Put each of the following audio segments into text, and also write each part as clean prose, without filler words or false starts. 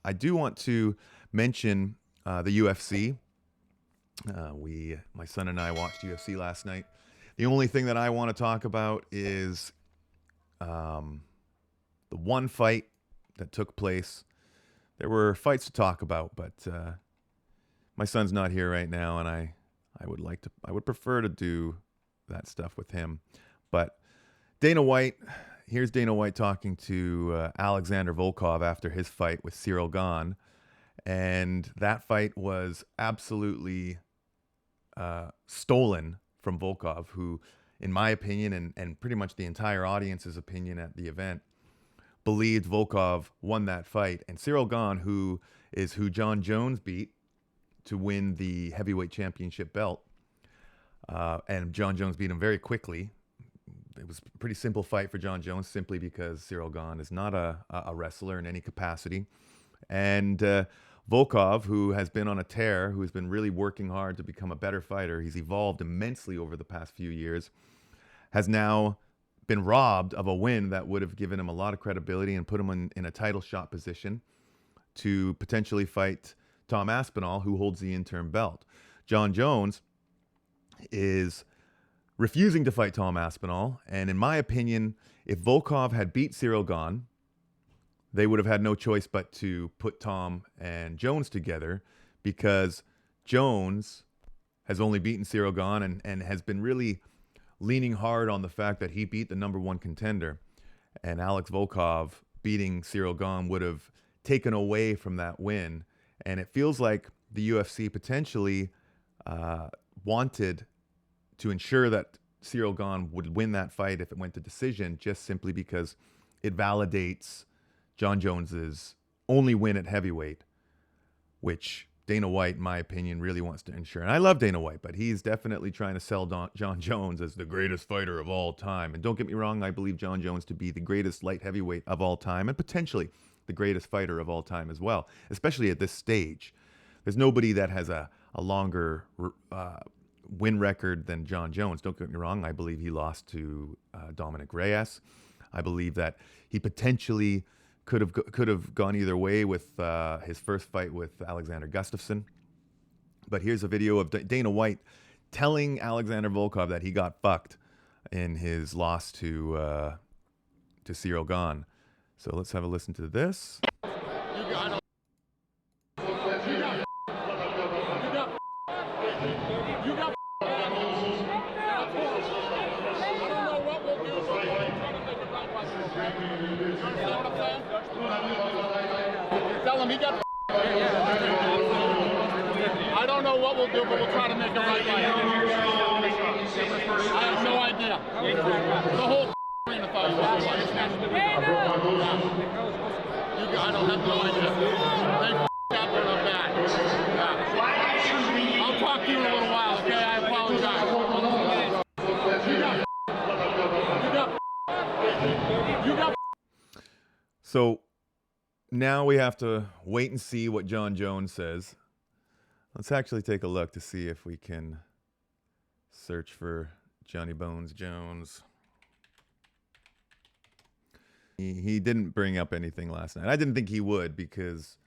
I do want to mention the UFC. My son and I watched UFC last night. The only thing that I want to talk about is um, the one fight that took place. There were fights to talk about, but my son's not here right now, and I would prefer to do that stuff with him. But Dana White, here's Dana White talking to Alexander Volkov after his fight with Cyril Gahn. And that fight was absolutely stolen from Volkov, who, in my opinion, and pretty much the entire audience's opinion at the event, believed Volkov won that fight. And Cyril Gahn, who Jon Jones beat to win the heavyweight championship belt, and Jon Jones beat him very quickly. It was a pretty simple fight for Jon Jones, simply because Cyril Gahn is not a wrestler in any capacity. And Volkov, who has been on a tear, who has been really working hard to become a better fighter, he's evolved immensely over the past few years, has now been robbed of a win that would have given him a lot of credibility and put him in a title shot position to potentially fight Tom Aspinall, who holds the interim belt. Jon Jones is refusing to fight Tom Aspinall, and in my opinion, if Volkov had beat Cyril Gahn, they would have had no choice but to put Tom and Jones together, because Jones has only beaten Cyril Gahn and has been really leaning hard on the fact that he beat the number one contender. And Alex Volkov beating Cyril Gahn would have taken away from that win. And it feels like the UFC potentially wanted to ensure that Cyril Gahn would win that fight if it went to decision, just simply because it validates Jon Jones's only win at heavyweight, which Dana White, in my opinion, really wants to ensure. And I love Dana White, but he's definitely trying to sell Jon Jones as the greatest fighter of all time. And don't get me wrong, I believe Jon Jones to be the greatest light heavyweight of all time, and potentially the greatest fighter of all time as well, especially at this stage. There's nobody that has a longer win record than Jon Jones. Don't get me wrong, I believe he lost to Dominic Reyes. I believe that he potentially could have gone either way with his first fight with Alexander Gustafsson. But here's a video of Dana White telling Alexander Volkov that he got fucked in his loss to Cyril Gahn. So let's have a listen to this. Tell him he got. I don't know what we'll do, but we'll try to make it right by him. I have no idea. The whole train of thought you was I don't have no idea. They out there in the back. I'll talk to you in a little while, okay? I apologize. You got. So now we have to wait and see what Jon Jones says. Let's actually take a look to see if we can search for Johnny Bones Jones. He didn't bring up anything last night. I didn't think he would, because,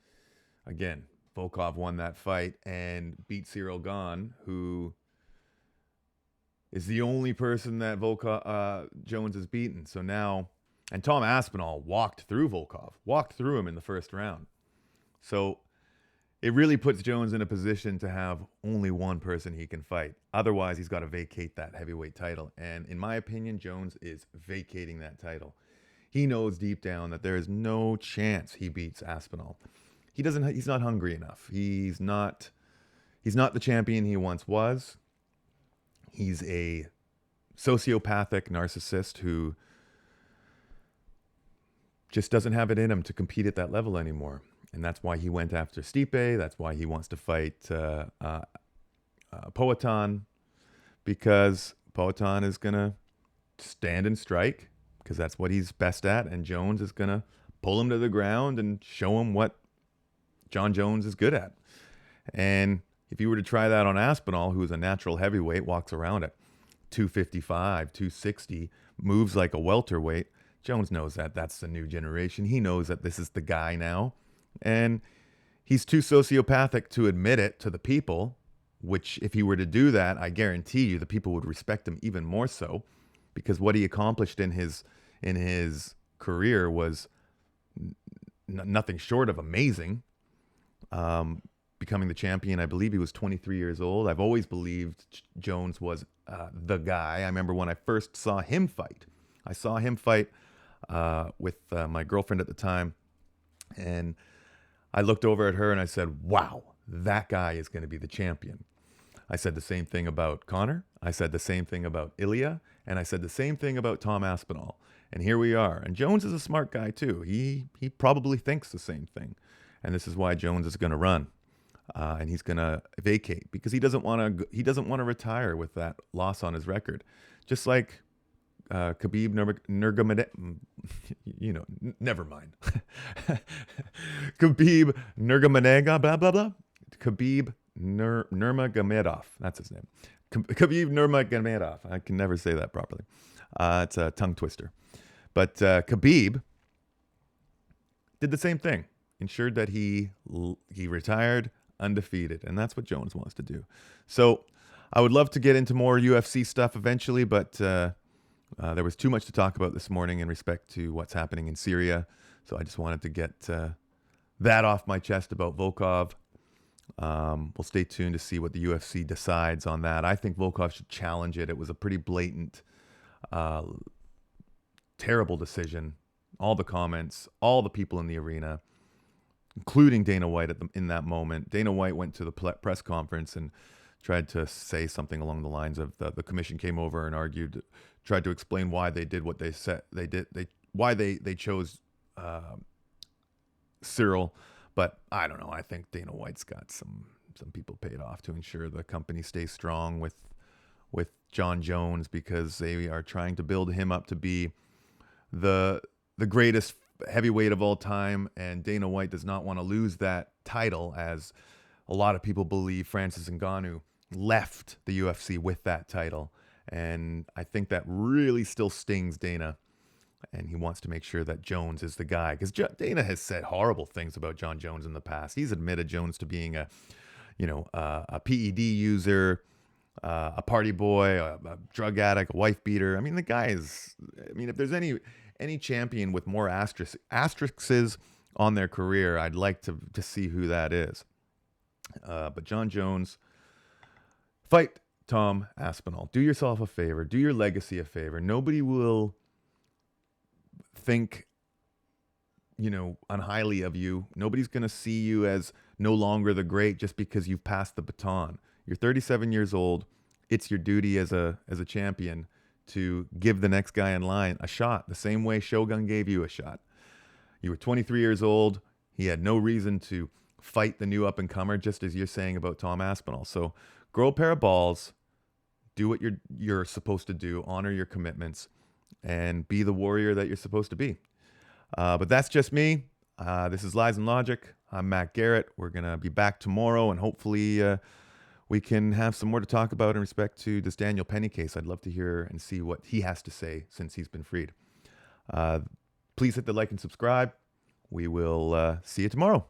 again, Volkov won that fight and beat Cyril Gahn, who is the only person that Jones has beaten. So now, and Tom Aspinall walked through him in the first round. So it really puts Jones in a position to have only one person he can fight. Otherwise, he's got to vacate that heavyweight title. And in my opinion, Jones is vacating that title. He knows deep down that there is no chance he beats Aspinall. He's not hungry enough. He's not the champion he once was. He's a sociopathic narcissist who just doesn't have it in him to compete at that level anymore. And that's why he went after Stipe. That's why he wants to fight Poatan, because Poatan is going to stand and strike, because that's what he's best at. And Jones is going to pull him to the ground and show him what Jon Jones is good at. And if you were to try that on Aspinall, who is a natural heavyweight, walks around at 255, 260, moves like a welterweight, Jones knows that that's the new generation. He knows that this is the guy now. And he's too sociopathic to admit it to the people, which if he were to do that, I guarantee you the people would respect him even more so, because what he accomplished in his career was nothing short of amazing. Becoming the champion, I believe he was 23 years old. I've always believed Jones was the guy. I remember when I first saw him fight. I saw him fight with my girlfriend at the time, and I looked over at her and I said, wow, that guy is going to be the champion. I said the same thing about Connor. I said the same thing about Ilya. And I said the same thing about Tom Aspinall. And here we are. And Jones is a smart guy too. He probably thinks the same thing. And this is why Jones is going to run. And he's going to vacate because he doesn't want to retire with that loss on his record. Just like Khabib Nurmagomedov, never mind. Khabib Nurmagomedov, blah blah blah. Khabib Nurmagomedov, that's his name. Khabib Nurmagomedov. I can never say that properly. It's a tongue twister. But Khabib did the same thing. Ensured that he retired undefeated, and that's what Jones wants to do. So I would love to get into more UFC stuff eventually, but there was too much to talk about this morning in respect to what's happening in Syria. So I just wanted to get that off my chest about Volkov. We'll stay tuned to see what the UFC decides on that. I think Volkov should challenge it. It was a pretty blatant, terrible decision. All the comments, all the people in the arena, including Dana White in that moment. Dana White went to the press conference and tried to say something along the lines of the commission came over and tried to explain why they did what they said they did. Why they chose Cyril. But I don't know. I think Dana White's got some people paid off to ensure the company stays strong with Jon Jones, because they are trying to build him up to be the greatest heavyweight of all time, and Dana White does not want to lose that title, as a lot of people believe Francis Ngannou left the UFC with that title. And I think that really still stings Dana. And he wants to make sure that Jones is the guy, because Dana has said horrible things about Jon Jones in the past. He's admitted Jones to being a PED user, a party boy, a drug addict, a wife beater. I mean, the guy is. I mean, if there's any champion with more asterisks on their career, I'd like to see who that is. But Jon Jones, fight Tom Aspinall. Do yourself a favor. Do your legacy a favor. Nobody will think, unhighly of you. Nobody's going to see you as no longer the great just because you've passed the baton. You're 37 years old. It's your duty as a champion to give the next guy in line a shot, the same way Shogun gave you a shot. You were 23 years old. He had no reason to fight the new up-and-comer, just as you're saying about Tom Aspinall. So grow a pair of balls, do what you're supposed to do, honor your commitments, and be the warrior that you're supposed to be. But that's just me. This is Lies and Logic. I'm Matt Garrett. We're going to be back tomorrow, and hopefully we can have some more to talk about in respect to this Daniel Penny case. I'd love to hear and see what he has to say since he's been freed. Please hit the like and subscribe. We will see you tomorrow.